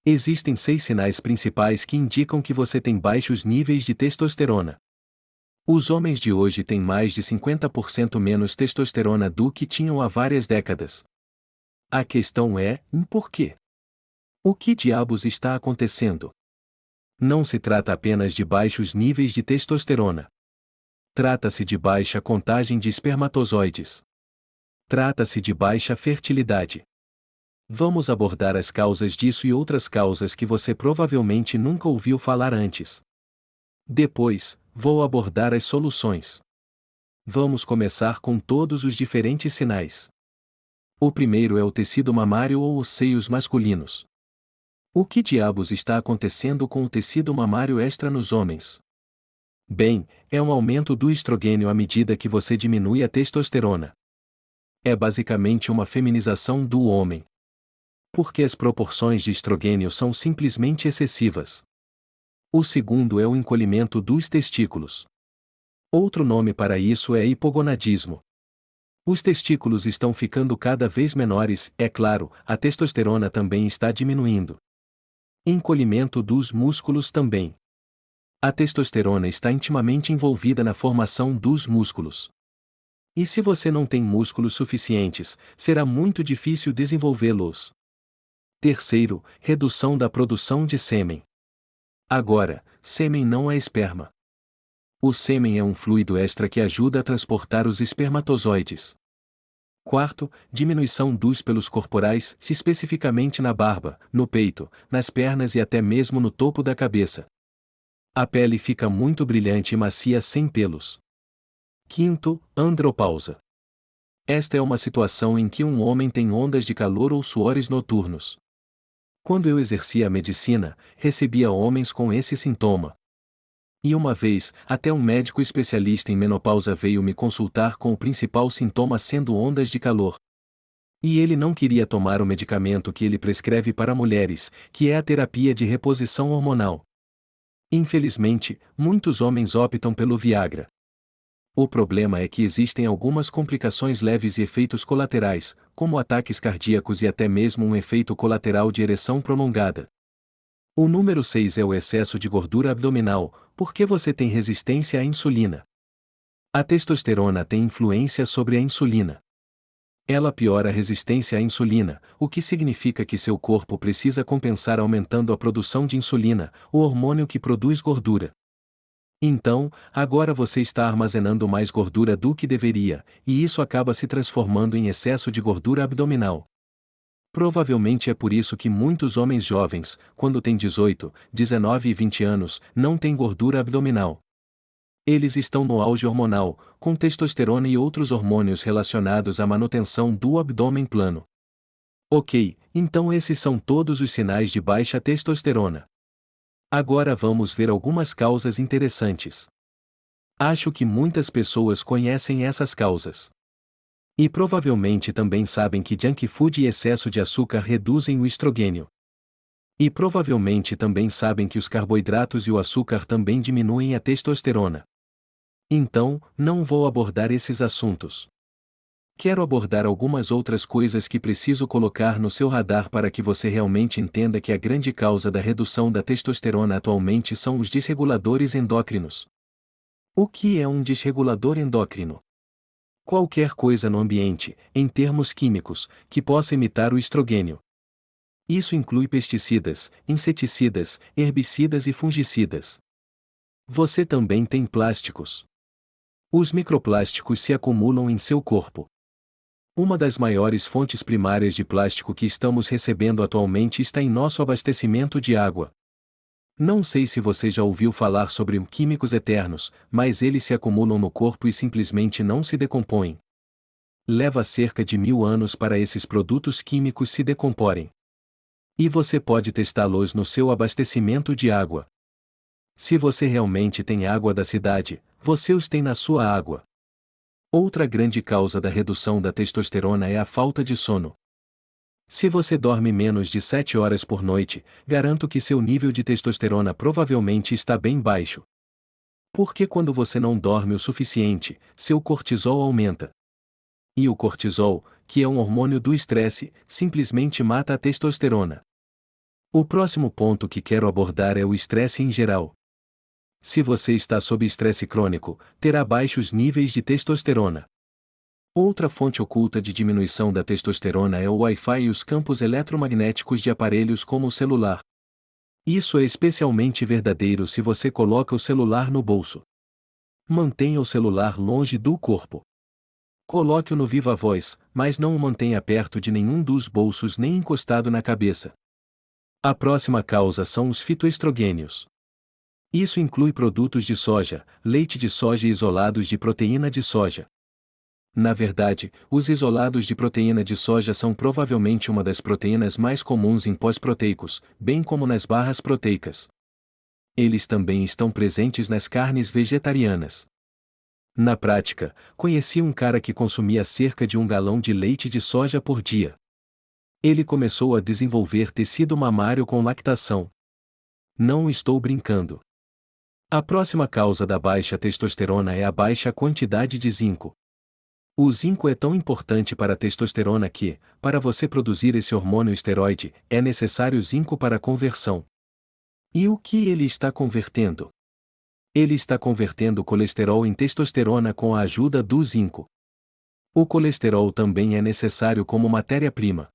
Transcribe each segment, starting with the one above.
Existem 6 sinais principais que indicam que você tem baixos níveis de testosterona. Os homens de hoje têm mais de 50% menos testosterona do que tinham há várias décadas. A questão é, por quê? O que diabos está acontecendo? Não se trata apenas de baixos níveis de testosterona. Trata-se de baixa contagem de espermatozoides. Trata-se de baixa fertilidade. Vamos abordar as causas disso e outras causas que você provavelmente nunca ouviu falar antes. Depois, vou abordar as soluções. Vamos começar com todos os diferentes sinais. O primeiro é o tecido mamário ou os seios masculinos. O que diabos está acontecendo com o tecido mamário extra nos homens? Bem, é um aumento do estrogênio à medida que você diminui a testosterona. É basicamente uma feminização do homem. Porque as proporções de estrogênio são simplesmente excessivas. O segundo é o encolhimento dos testículos. Outro nome para isso é hipogonadismo. Os testículos estão ficando cada vez menores, é claro, a testosterona também está diminuindo. Encolhimento dos músculos também. A testosterona está intimamente envolvida na formação dos músculos. E se você não tem músculos suficientes, será muito difícil desenvolvê-los. Terceiro, redução da produção de sêmen. Agora, sêmen não é esperma. O sêmen é um fluido extra que ajuda a transportar os espermatozoides. Quarto, diminuição dos pelos corporais, especificamente na barba, no peito, nas pernas e até mesmo no topo da cabeça. A pele fica muito brilhante e macia sem pelos. Quinto, andropausa. Esta é uma situação em que um homem tem ondas de calor ou suores noturnos. Quando eu exercia a medicina, recebia homens com esse sintoma. E uma vez, até um médico especialista em menopausa veio me consultar com o principal sintoma sendo ondas de calor. E ele não queria tomar o medicamento que ele prescreve para mulheres, que é a terapia de reposição hormonal. Infelizmente, muitos homens optam pelo Viagra. O problema é que existem algumas complicações leves e efeitos colaterais, como ataques cardíacos e até mesmo um efeito colateral de ereção prolongada. O número 6 é o excesso de gordura abdominal, porque você tem resistência à insulina. A testosterona tem influência sobre a insulina. Ela piora a resistência à insulina, o que significa que seu corpo precisa compensar aumentando a produção de insulina, o hormônio que produz gordura. Então, agora você está armazenando mais gordura do que deveria, e isso acaba se transformando em excesso de gordura abdominal. Provavelmente é por isso que muitos homens jovens, quando têm 18, 19 e 20 anos, não têm gordura abdominal. Eles estão no auge hormonal, com testosterona e outros hormônios relacionados à manutenção do abdômen plano. Ok, então esses são todos os sinais de baixa testosterona. Agora vamos ver algumas causas interessantes. Acho que muitas pessoas conhecem essas causas. E provavelmente também sabem que junk food e excesso de açúcar reduzem o estrogênio. E provavelmente também sabem que os carboidratos e o açúcar também diminuem a testosterona. Então, não vou abordar esses assuntos. Quero abordar algumas outras coisas que preciso colocar no seu radar para que você realmente entenda que a grande causa da redução da testosterona atualmente são os desreguladores endócrinos. O que é um desregulador endócrino? Qualquer coisa no ambiente, em termos químicos, que possa imitar o estrogênio. Isso inclui pesticidas, inseticidas, herbicidas e fungicidas. Você também tem plásticos. Os microplásticos se acumulam em seu corpo. Uma das maiores fontes primárias de plástico que estamos recebendo atualmente está em nosso abastecimento de água. Não sei se você já ouviu falar sobre químicos eternos, mas eles se acumulam no corpo e simplesmente não se decompõem. Leva cerca de 1000 anos para esses produtos químicos se decomporem. E você pode testá-los no seu abastecimento de água. Se você realmente tem água da cidade, você os tem na sua água. Outra grande causa da redução da testosterona é a falta de sono. Se você dorme menos de 7 horas por noite, garanto que seu nível de testosterona provavelmente está bem baixo. Porque quando você não dorme o suficiente, seu cortisol aumenta. E o cortisol, que é um hormônio do estresse, simplesmente mata a testosterona. O próximo ponto que quero abordar é o estresse em geral. Se você está sob estresse crônico, terá baixos níveis de testosterona. Outra fonte oculta de diminuição da testosterona é o Wi-Fi e os campos eletromagnéticos de aparelhos como o celular. Isso é especialmente verdadeiro se você coloca o celular no bolso. Mantenha o celular longe do corpo. Coloque-o no viva voz, mas não o mantenha perto de nenhum dos bolsos nem encostado na cabeça. A próxima causa são os fitoestrogênios. Isso inclui produtos de soja, leite de soja e isolados de proteína de soja. Na verdade, os isolados de proteína de soja são provavelmente uma das proteínas mais comuns em pós-proteicos, bem como nas barras proteicas. Eles também estão presentes nas carnes vegetarianas. Na prática, conheci um cara que consumia cerca de 1 galão de leite de soja por dia. Ele começou a desenvolver tecido mamário com lactação. Não estou brincando. A próxima causa da baixa testosterona é a baixa quantidade de zinco. O zinco é tão importante para a testosterona que, para você produzir esse hormônio esteroide, é necessário zinco para a conversão. E o que ele está convertendo? Ele está convertendo o colesterol em testosterona com a ajuda do zinco. O colesterol também é necessário como matéria-prima.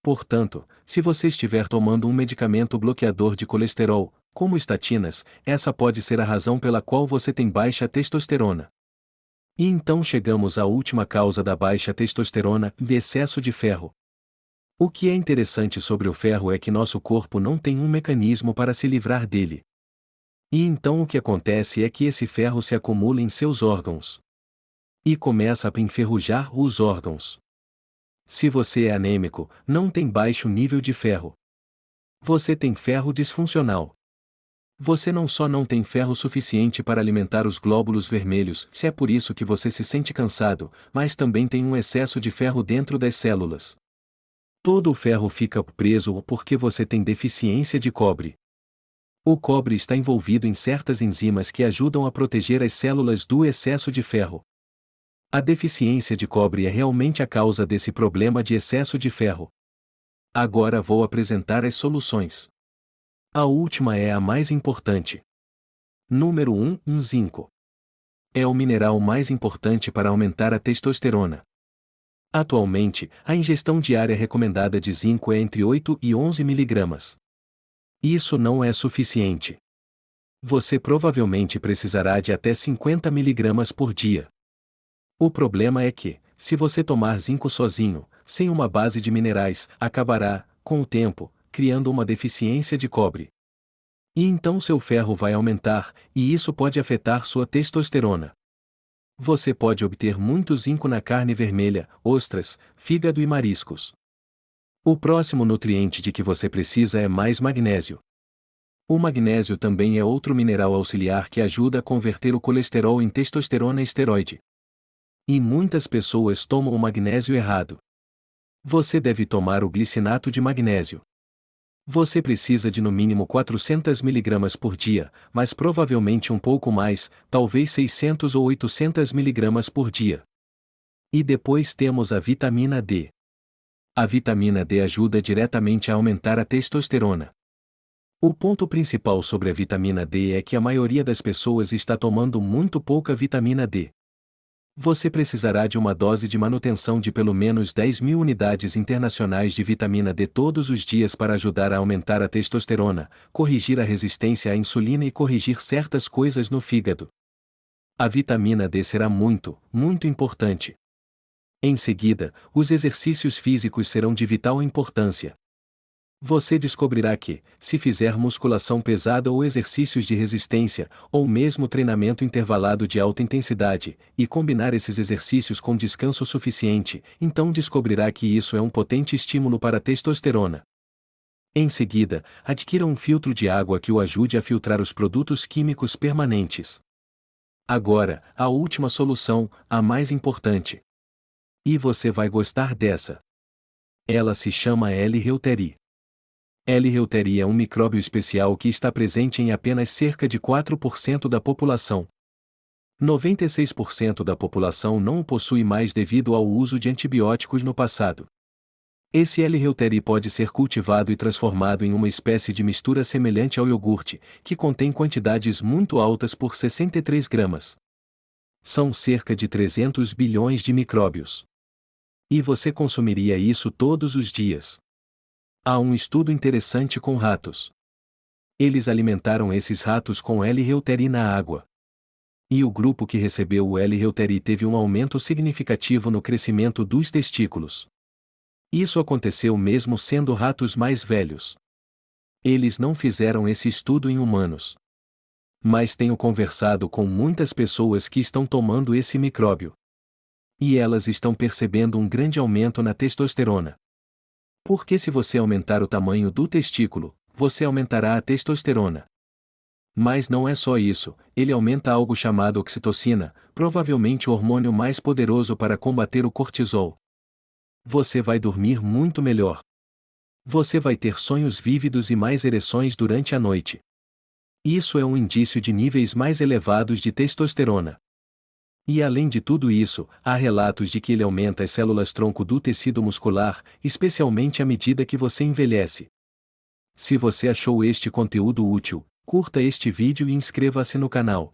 Portanto, se você estiver tomando um medicamento bloqueador de colesterol, como estatinas, essa pode ser a razão pela qual você tem baixa testosterona. E então chegamos à última causa da baixa testosterona, o excesso de ferro. O que é interessante sobre o ferro é que nosso corpo não tem um mecanismo para se livrar dele. E então o que acontece é que esse ferro se acumula em seus órgãos. E começa a enferrujar os órgãos. Se você é anêmico, não tem baixo nível de ferro. Você tem ferro disfuncional. Você não só não tem ferro suficiente para alimentar os glóbulos vermelhos, se é por isso que você se sente cansado, mas também tem um excesso de ferro dentro das células. Todo o ferro fica preso porque você tem deficiência de cobre. O cobre está envolvido em certas enzimas que ajudam a proteger as células do excesso de ferro. A deficiência de cobre é realmente a causa desse problema de excesso de ferro. Agora vou apresentar as soluções. A última é a mais importante. Número 1, zinco. É o mineral mais importante para aumentar a testosterona. Atualmente, a ingestão diária recomendada de zinco é entre 8 e 11 mg. Isso não é suficiente. Você provavelmente precisará de até 50 mg por dia. O problema é que, se você tomar zinco sozinho, sem uma base de minerais, acabará, com o tempo, criando uma deficiência de cobre. E então seu ferro vai aumentar, e isso pode afetar sua testosterona. Você pode obter muito zinco na carne vermelha, ostras, fígado e mariscos. O próximo nutriente de que você precisa é mais magnésio. O magnésio também é outro mineral auxiliar que ajuda a converter o colesterol em testosterona esteroide. E muitas pessoas tomam o magnésio errado. Você deve tomar o glicinato de magnésio. Você precisa de no mínimo 400 mg por dia, mas provavelmente um pouco mais, talvez 600 ou 800 mg por dia. E depois temos a vitamina D. A vitamina D ajuda diretamente a aumentar a testosterona. O ponto principal sobre a vitamina D é que a maioria das pessoas está tomando muito pouca vitamina D. Você precisará de uma dose de manutenção de pelo menos 10.000 unidades internacionais de vitamina D todos os dias para ajudar a aumentar a testosterona, corrigir a resistência à insulina e corrigir certas coisas no fígado. A vitamina D será muito, muito importante. Em seguida, os exercícios físicos serão de vital importância. Você descobrirá que, se fizer musculação pesada ou exercícios de resistência, ou mesmo treinamento intervalado de alta intensidade, e combinar esses exercícios com descanso suficiente, então descobrirá que isso é um potente estímulo para a testosterona. Em seguida, adquira um filtro de água que o ajude a filtrar os produtos químicos permanentes. Agora, a última solução, a mais importante. E você vai gostar dessa. Ela se chama L-Reuteri. L-Reuteri é um micróbio especial que está presente em apenas cerca de 4% da população. 96% da população não o possui mais devido ao uso de antibióticos no passado. Esse L-reuteri pode ser cultivado e transformado em uma espécie de mistura semelhante ao iogurte, que contém quantidades muito altas por 63 gramas. São cerca de 300 bilhões de micróbios. E você consumiria isso todos os dias? Há um estudo interessante com ratos. Eles alimentaram esses ratos com L-reuteri na água. E o grupo que recebeu o L-reuteri teve um aumento significativo no crescimento dos testículos. Isso aconteceu mesmo sendo ratos mais velhos. Eles não fizeram esse estudo em humanos. Mas tenho conversado com muitas pessoas que estão tomando esse micróbio. E elas estão percebendo um grande aumento na testosterona. Porque se você aumentar o tamanho do testículo, você aumentará a testosterona. Mas não é só isso, ele aumenta algo chamado oxitocina, provavelmente o hormônio mais poderoso para combater o cortisol. Você vai dormir muito melhor. Você vai ter sonhos vívidos e mais ereções durante a noite. Isso é um indício de níveis mais elevados de testosterona. E além de tudo isso, há relatos de que ele aumenta as células-tronco do tecido muscular, especialmente à medida que você envelhece. Se você achou este conteúdo útil, curta este vídeo e inscreva-se no canal.